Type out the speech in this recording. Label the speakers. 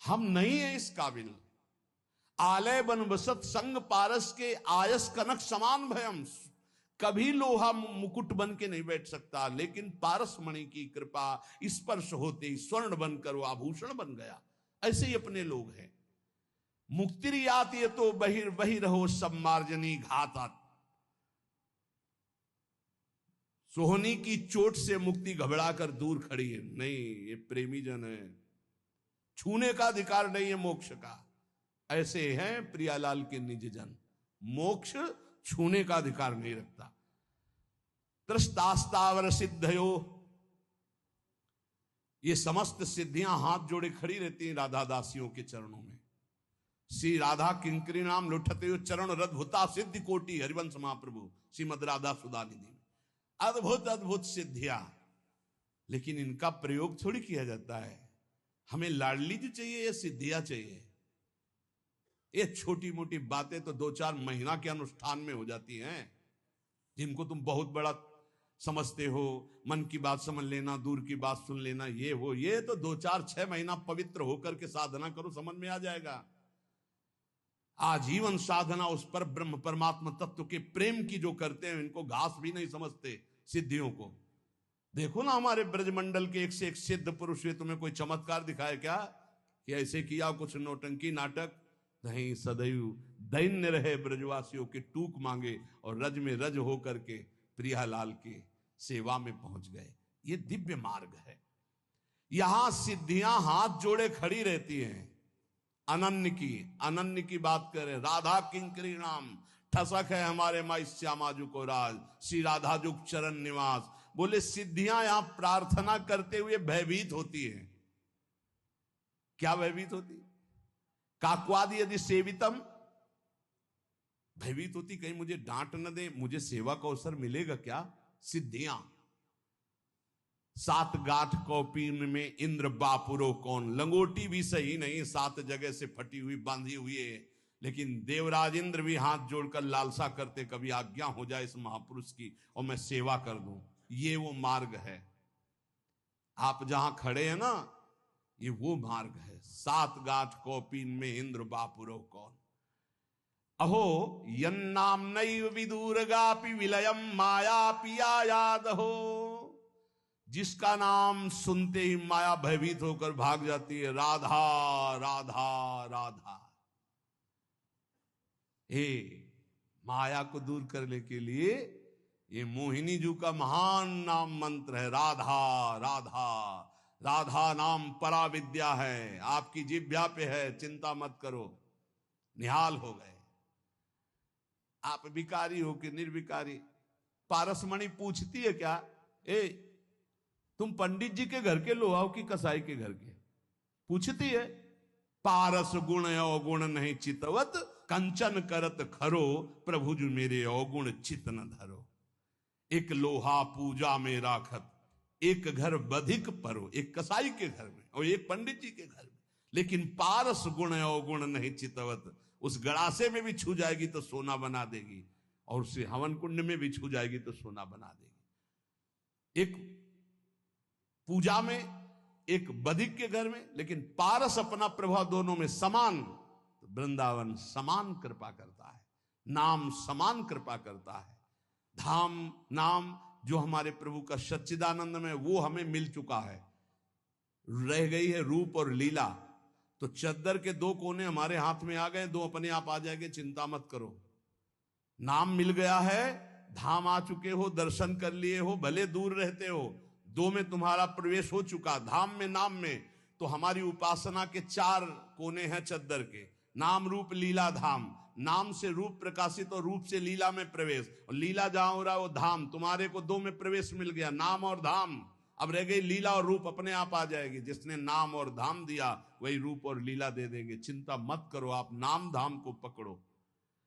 Speaker 1: हम नहीं है इस काबिल। आलय बन बसत संग पारस के आयस कनक समान भयम। कभी लोहा मुकुट बन के नहीं बैठ सकता, लेकिन पारस मणि की कृपा स्पर्श होते ही स्वर्ण बनकर वो आभूषण बन गया। ऐसे ही अपने लोग हैं। मुक्तिरियात ये तो बही रहो सब मार्जनी घातात। सोहनी की चोट से मुक्ति घबरा कर दूर खड़ी है। नहीं, ये प्रेमी जन है, छूने का अधिकार नहीं है मोक्ष का। ऐसे हैं प्रियालाल के निज जन, मोक्ष छूने का अधिकार नहीं रखता। त्रस्तास्तावर सिद्धयो, ये समस्त सिद्धियां हाथ जोड़े खड़ी रहती हैं राधा दासियों के चरणों में। श्री राधा किंकरी नाम लुठते चरण रद्भुता सिद्धि कोटि। हरिवंश महाप्रभु श्रीमद राधा सुधानिधि में अद्भुत अद्भुत सिद्धियां, लेकिन इनका प्रयोग थोड़ी किया जाता है। हमें लाडली जो चाहिए या सिद्धियां चाहिए। ये छोटी मोटी बातें तो 2-4 महीना के अनुष्ठान में हो जाती हैं, जिनको तुम बहुत बड़ा समझते हो। मन की बात समझ लेना, दूर की बात सुन लेना, ये तो 2-4-6 महीना पवित्र होकर के साधना करो, समझ में आ जाएगा। आजीवन साधना उस पर ब्रह्म परमात्मा तत्व के प्रेम की जो करते हैं, इनको घास भी नहीं समझते सिद्धियों को। देखो ना हमारे ब्रजमंडल के एक से एक सिद्ध पुरुष, तुम्हें कोई चमत्कार दिखाए क्या कि ऐसे किया कुछ नौटंकी नाटक? नहीं, सदैव दैन्य रहे ब्रजवासियों के टूक मांगे और रज में रज होकर के प्रियालाल के सेवा में पहुंच गए। ये दिव्य मार्ग है। यहां सिद्धियां हाथ जोड़े खड़ी रहती हैं। अनन्य की बात करें, राधा किंकरी नाम ठसक है हमारे माई श्यामाजू को राज। श्री राधा जुग चरण निवास। बोले सिद्धियां यहां प्रार्थना करते हुए भयभीत होती हैं। क्या भयभीत होती? काक्वादि यदि सेवितम, भयभीत होती कहीं मुझे डांट न दे, मुझे सेवा का अवसर मिलेगा क्या? सिद्धियां 7 गांठ कौपीन में इंद्र बापुरो कौन। लंगोटी भी सही नहीं, 7 जगह से फटी हुई बांधी हुई है, लेकिन देवराज इंद्र भी हाथ जोड़कर लालसा करते कभी आज्ञा हो जाए इस महापुरुष की और मैं सेवा कर दूं। ये वो मार्ग है। आप जहां खड़े हैं ना, ये वो मार्ग है। 7 गांठ कौपीन में इंद्र बापुरो कौन। अहो यन्नाम नैव विदूरगापि विलयम माया पिया याद हो। जिसका नाम सुनते ही माया भयभीत होकर भाग जाती है। राधा राधा राधा। हे, माया को दूर करने के लिए ये मोहिनी जी का महान नाम मंत्र है, राधा राधा। राधा नाम परा विद्या है, आपकी जिह्वा पे है, चिंता मत करो। निहाल हो गए आप, विकारी हो कि निर्विकारी। पारसमणि पूछती है क्या, तुम पंडित जी के घर के लोहाओ की कसाई के घर के? पूछती है। पारस गुण अवगुण नहीं चितवत, कंचन करत खरो, प्रभु जी मेरे अवगुण चित न धरो। एक लोहा पूजा में राखत, एक घर बधिक परो। एक कसाई के घर में और एक पंडित जी के घर में, लेकिन पारस गुण अवगुण नहीं चितवत। उस गड़ासे में भी छू जाएगी तो सोना बना देगी, और उसे हवन कुंड में भी छू जाएगी तो सोना बना देगी। एक पूजा में, एक बधिक के घर में, लेकिन पारस अपना प्रभाव दोनों में समान। तो वृंदावन समान कृपा करता है, नाम समान कृपा करता है। धाम नाम जो हमारे प्रभु का सच्चिदानंद में, वो हमें मिल चुका है। रह गई है रूप और लीला। तो चद्दर के 2 कोने हमारे हाथ में आ गए, 2 अपने आप आ जाएंगे, चिंता मत करो। नाम मिल गया है, धाम आ चुके हो, दर्शन कर लिए हो, भले दूर रहते हो, 2 में तुम्हारा प्रवेश हो चुका, धाम में नाम में। तो हमारी उपासना के 4 कोने हैं चद्दर के, नाम रूप लीला धाम। नाम से रूप प्रकाशित और रूप से लीला में प्रवेश, और लीला जहां हो रहा है वो धाम। तुम्हारे को 2 में प्रवेश मिल गया, नाम और धाम। अब रह गई लीला और रूप, अपने आप आ जाएगी। जिसने नाम और धाम दिया वही रूप और लीला दे देंगे। चिंता मत करो, आप नाम धाम को पकड़ो।